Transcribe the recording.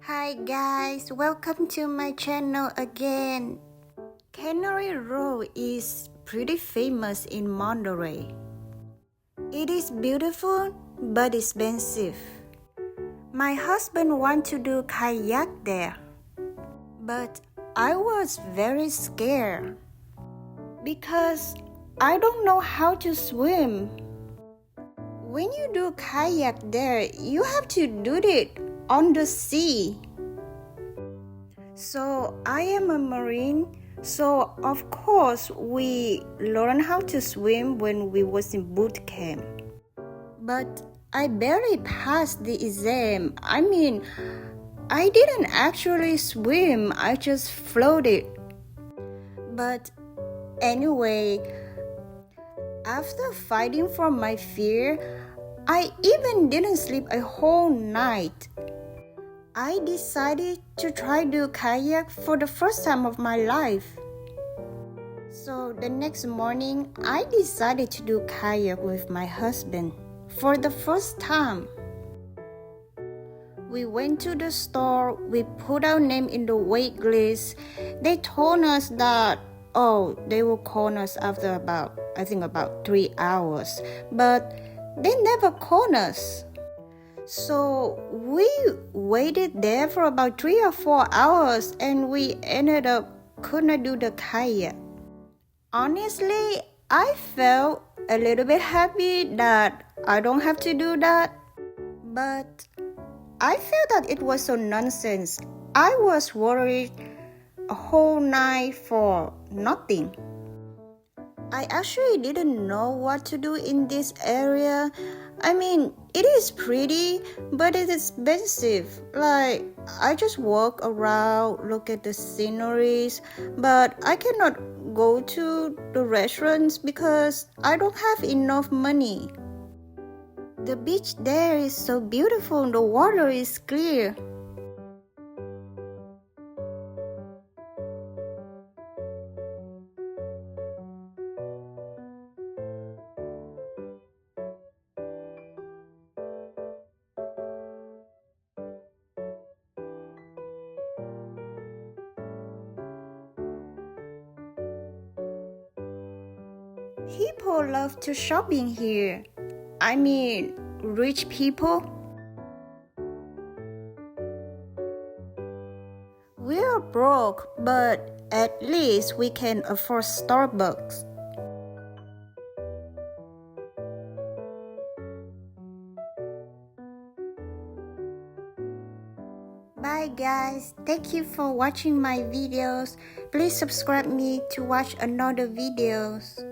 Hi guys, welcome to my channel again. Cannery Row is pretty famous in Monterey. It is beautiful but expensive. My husband wants to do kayak there, but I was very scared because I don't know how to swim. When you do kayak there, you have to do it on the sea. So I am a Marine, so of course we learned how to swim when we was in boot camp. But I barely passed the exam. I didn't actually swim, I just floated. But anyway, after fighting for my fear, I even didn't sleep a whole night. I decided to try to kayak for the first time of my life. So the next morning, I decided to do kayak with my husband for the first time. We went to the store, we put our name in the wait list. They told us that, they will call us after about 3 hours. But they never called us. So we waited there for about 3 or 4 hours and we ended up couldn't do the kayak. Honestly, I felt a little bit happy that I don't have to do that. But I felt that it was so nonsense. I was worried a whole night for nothing. I actually didn't know what to do in this area. It is pretty, but it is expensive. I just walk around, look at the sceneries, but I cannot go to the restaurants because I don't have enough money. The beach there is so beautiful, the water is clear. People love to shopping here. Rich people. We are broke, but at least we can afford Starbucks. Bye guys, thank you for watching my videos. Please subscribe me to watch another videos.